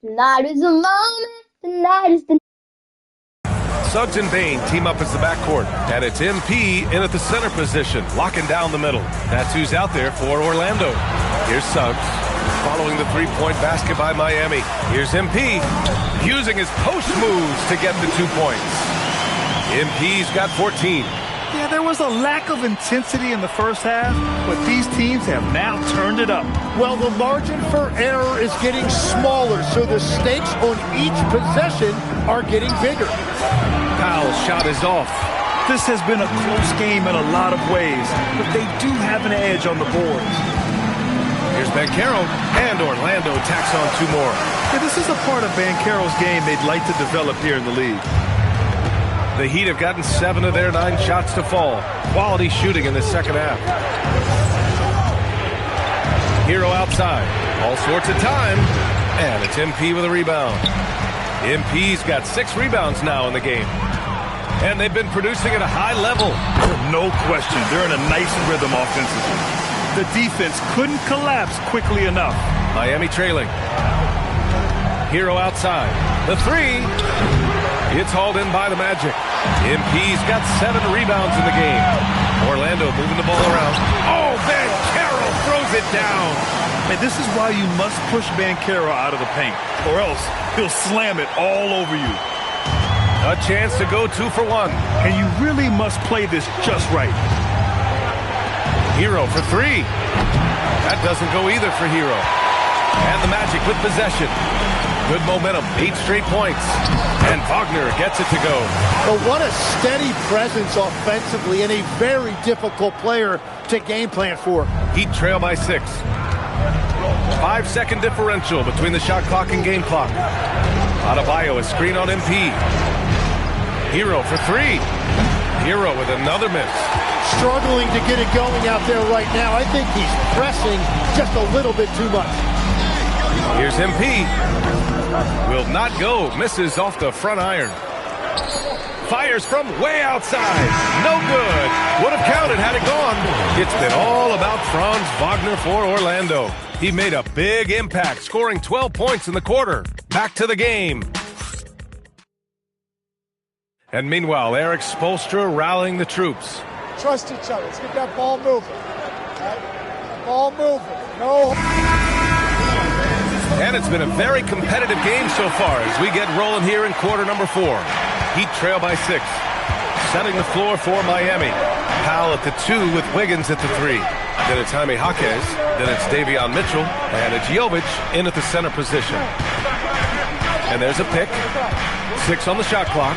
Tonight is the moment. Tonight is the Suggs and Bane team up as the backcourt, and it's MP in at the center position, locking down the middle. That's who's out there for Orlando. Here's Suggs, following the three-point basket by Miami. Here's MP, using his post moves to get the 2 points. MP's got 14. Yeah, there was a lack of intensity in the first half, but these teams have now turned it up. Well, the margin for error is getting smaller, so the stakes on each possession are getting bigger. Powell's shot is off. This has been a close game in a lot of ways, but they do have an edge on the boards. Here's Banchero, and Orlando tacks on 2 more. Yeah, this is a part of Banchero's game they'd like to develop here in the league. The Heat have gotten 7 of their 9 shots to fall. Quality shooting in the second half. Hero outside. All sorts of time. And it's MP with a rebound. MP's got 6 rebounds now in the game. And they've been producing at a high level. No question. They're in a nice rhythm offensively. The defense couldn't collapse quickly enough. Miami trailing. Hero outside. The 3. It's hauled in by the Magic. MP's got 7 rebounds in the game. Orlando moving the ball around. Oh, Banchero throws it down. And this is why you must push Banchero out of the paint, or else he'll slam it all over you. A chance to go 2 for 1. And you really must play this just right. Hero for 3. That doesn't go either for Hero. And the Magic with possession. Good momentum, 8 straight points. And Wagner gets it to go. But what a steady presence offensively and a very difficult player to game plan for. Heat trail by 6. 5-second differential between the shot clock and game clock. Adebayo a screen on MP. Hero for 3. Hero with another miss. Struggling to get it going out there right now. I think he's pressing just a little bit too much. Here's MP. Will not go. Misses off the front iron. Fires from way outside. No good. Would have counted had it gone. It's been all about Franz Wagner for Orlando. He made a big impact, scoring 12 points in the quarter. Back to the game. And meanwhile, Eric Spoelstra rallying the troops. Trust each other. Let's get that ball moving. Right? Ball moving. No. And it's been a very competitive game so far as we get rolling here in quarter number 4. Heat trail by 6. Setting the floor for Miami. Powell at the 2 with Wiggins at the 3. Then it's Jaime Jaquez. Then it's Davion Mitchell. And it's Jovic in at the center position. And there's a pick. 6 on the shot clock.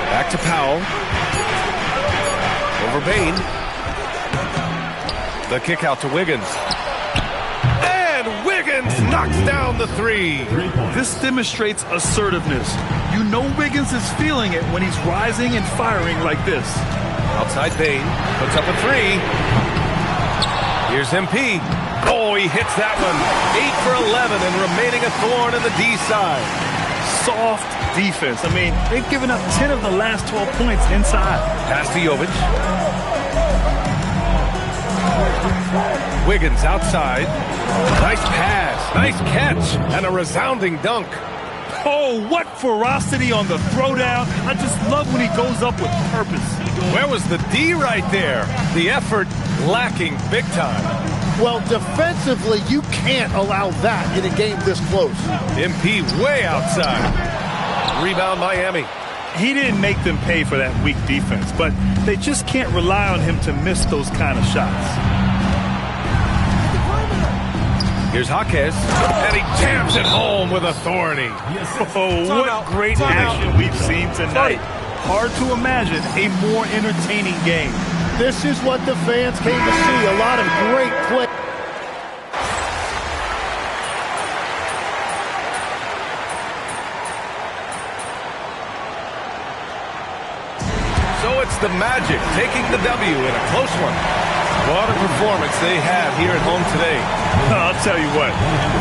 Back to Powell. Over Bane. The kick out to Wiggins. Wiggins knocks down the 3. This demonstrates assertiveness. You know Wiggins is feeling it when he's rising and firing like this. Outside Bane puts up a 3. Here's MP. Oh, he hits that one. 8 for 11 and remaining a thorn in the D side. Soft defense. I mean, they've given up 10 of the last 12 points inside. Pass to Jovic. Wiggins outside. Nice pass, nice catch, and a resounding dunk. Oh, what ferocity on the throwdown. I just love when he goes up with purpose. Where was the D right there? The effort lacking big time. Well, defensively, you can't allow that in a game this close. MP way outside. Rebound Miami. He didn't make them pay for that weak defense, but they just can't rely on him to miss those kind of shots. Here's Jaquez, and he jams it home with authority. Oh, what great action we've seen tonight. Hard to imagine a more entertaining game. This is what the fans came to see. A lot of great play. So it's the Magic taking the W in a close one. What a performance they have here at home today. I'll tell you what,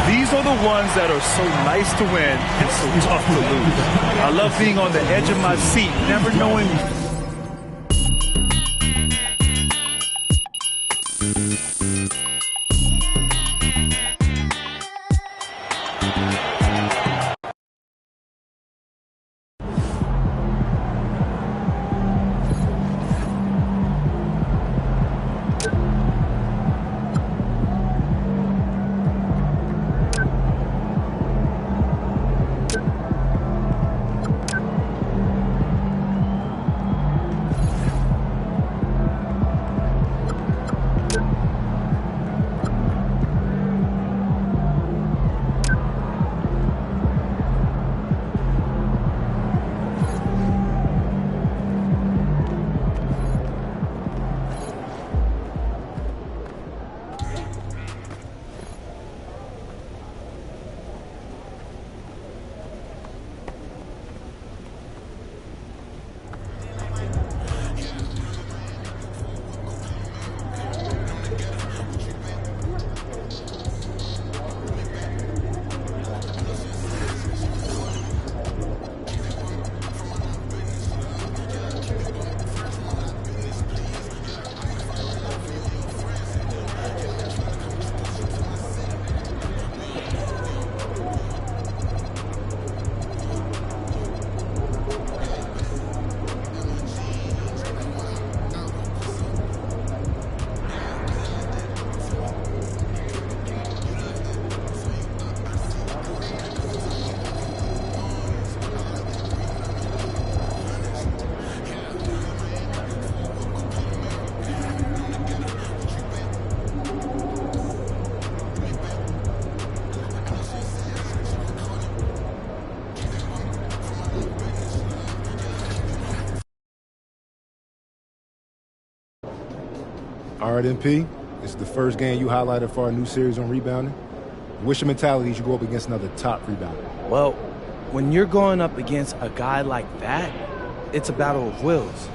these are the ones that are so nice to win and so tough to lose. I love being on the edge of my seat, never knowing. All right, MP. This is the first game you highlighted for our new series on rebounding. What's your mentality as you go up against another top rebounder? Well, when you're going up against a guy like that, it's a battle of wills.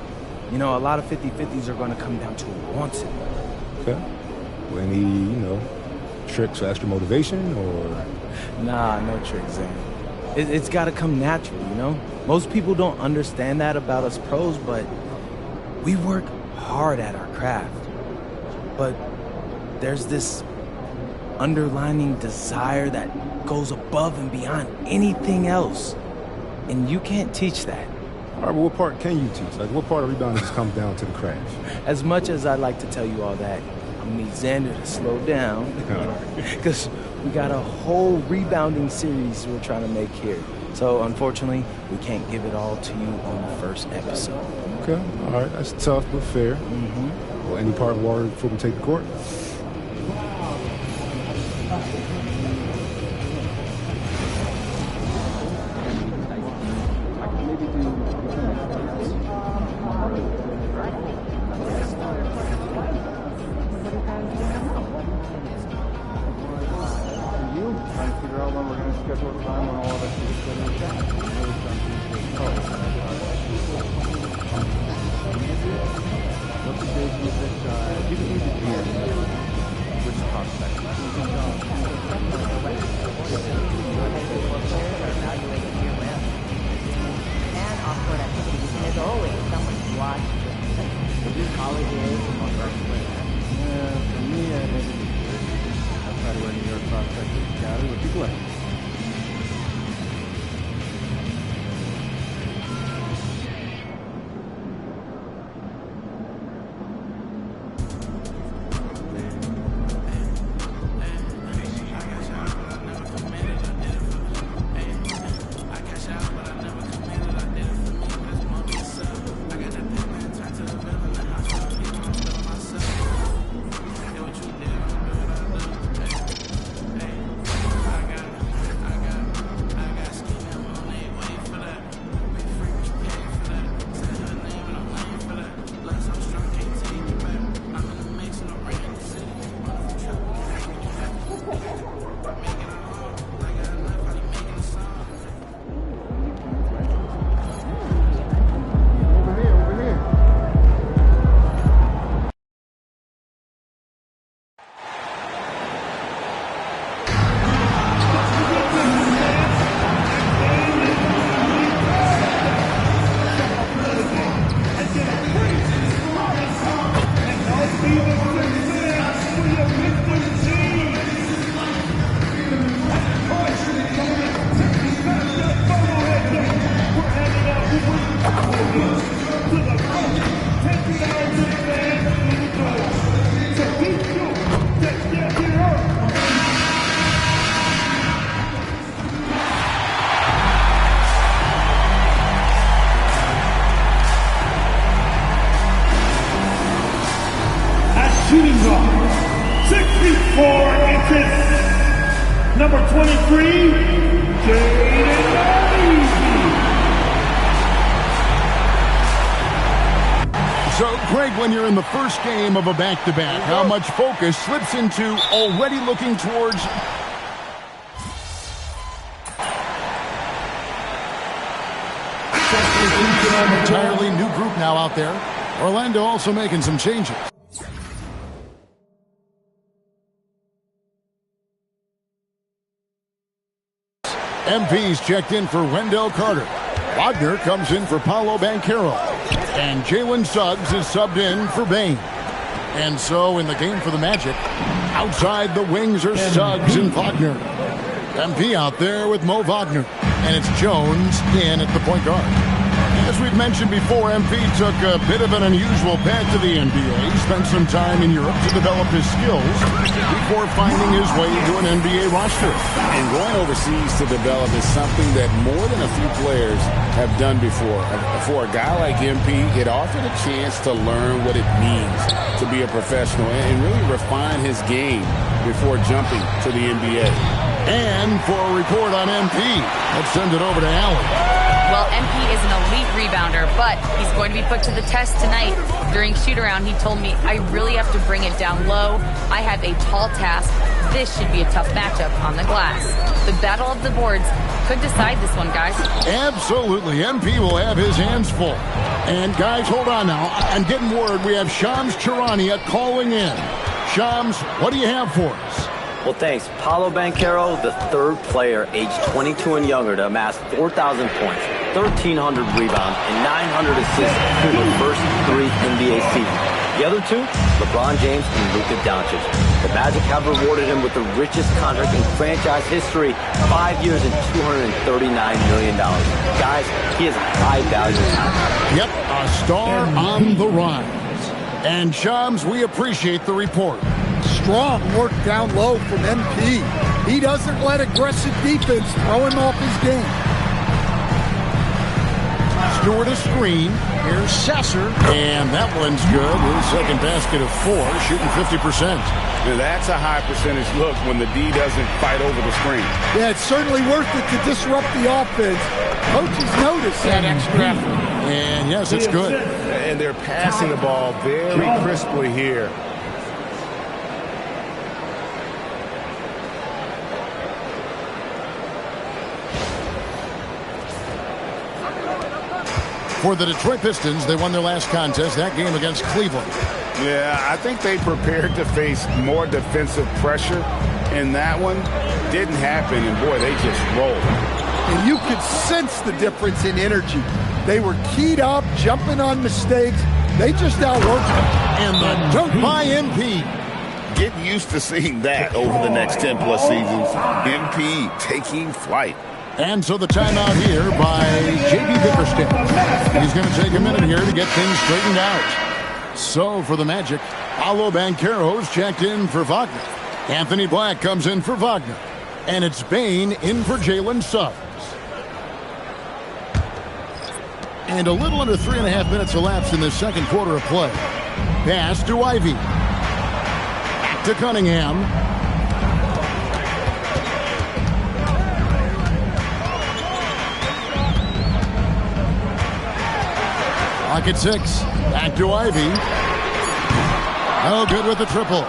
You know, a lot of 50-50s are going to come down to who wants it. Okay. Well, any, tricks or extra motivation, or? Nah, no tricks, Zane. It's got to come natural, you know? Most people don't understand that about us pros, but we work hard at our craft. But there's this underlining desire that goes above and beyond anything else. And you can't teach that. All right, well, what part can you teach? Like, what part of rebounding just comes down to the craft? As much as I'd like to tell you all that, I need Xander to slow down. Because we got a whole rebounding series we're trying to make here. So, unfortunately, we can't give it all to you on the first episode. Okay, all right, that's tough but fair. Mm-hmm. Well, any part of water before we take the court? Shooting guard, 64 inches, number 23, Jaden Ivey. So, Greg, when you're in the first game of a back-to-back, how much focus slips into already looking towards... Entirely new group now out there. Orlando also making some changes. MP's checked in for Wendell Carter. Wagner comes in for Paolo Banchero. And Jalen Suggs is subbed in for Bane. And so in the game for the Magic, outside the wings are Suggs and Wagner. MP out there with Mo Wagner. And it's Jones in at the point guard. As we've mentioned before, MP took a bit of an unusual path to the NBA. He spent some time in Europe to develop his skills before finding his way to an NBA roster. And going overseas to develop is something that more than a few players have done before. For a guy like MP, it offered a chance to learn what it means to be a professional and really refine his game before jumping to the NBA. And for a report on MP, let's send it over to Allen. Well, MP is an elite rebounder, but he's going to be put to the test tonight. During shoot-around, he told me, I really have to bring it down low. I have a tall task. This should be a tough matchup on the glass. The battle of the boards could decide this one, guys. Absolutely. MP will have his hands full. And, guys, hold on now. I'm getting word we have Shams Charania calling in. Shams, what do you have for us? Well, thanks. Paolo Banchero, the third player aged 22 and younger to amass 4,000 points, 1,300 rebounds, and 900 assists through the first 3 NBA seasons. The other 2, LeBron James and Luka Doncic. The Magic have rewarded him with the richest contract in franchise history, 5 years and $239 million. Guys, he is high value. Yep, a star on the rise. And, Shams, we appreciate the report. Strong work down low from MP. He doesn't let aggressive defense throw him off his game. Stewart a screen. Here's Sasser. And that one's good. His second basket of 4, shooting 50%. Now that's a high percentage look when the D doesn't fight over the screen. Yeah, it's certainly worth it to disrupt the offense. Coaches notice that extra effort. And yes, it's good. And they're passing the ball very crisply here. For the Detroit Pistons, they won their last contest, that game against Cleveland. Yeah, I think they prepared to face more defensive pressure, and that one didn't happen, and boy, they just rolled. And you could sense the difference in energy. They were keyed up, jumping on mistakes. They just outworked them. And the dunk by MP. Get used to seeing that over the next 10-plus seasons. MP taking flight. And so the timeout here by J.B. Bickerstaff. He's going to take a minute here to get things straightened out. So for the Magic, Paolo Banchero's checked in for Wagner. Anthony Black comes in for Wagner. And it's Bane in for Jalen Suggs. And a little under 3.5 minutes elapsed in this second quarter of play. Pass to Ivy. Back to Cunningham. Clock at 6. Back to Ivy. Oh, good with the triple.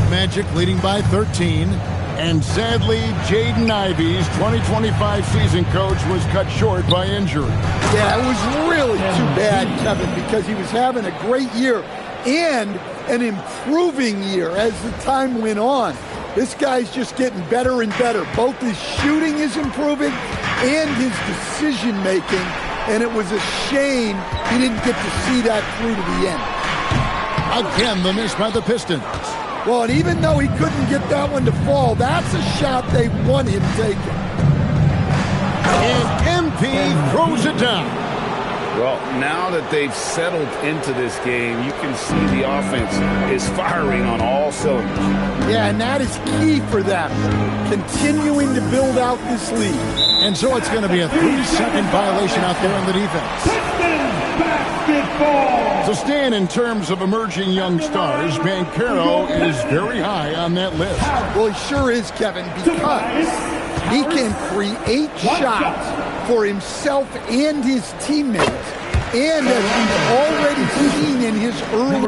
Magic leading by 13. And sadly, Jaden Ivey's 2025 season coach was cut short by injury. Yeah, it was really too bad, Kevin, because he was having a great year and an improving year as the time went on. This guy's just getting better and better. Both his shooting is improving and his decision-making, and it was a shame he didn't get to see that through to the end. Again, the miss by the Pistons. Well, and even though he couldn't get that one to fall, that's a shot they want him taking. And MP throws it down. Well, now that they've settled into this game, you can see the offense is firing on all cylinders. Yeah, and that is key for them, continuing to build out this lead. And so it's going to be a 3-second violation out there on the defense. Basketball. So Stan, in terms of emerging young stars, Banchero is very high on that list. Well, he sure is, Kevin, because he can create shots for himself and his teammates. And as we've already seen in his early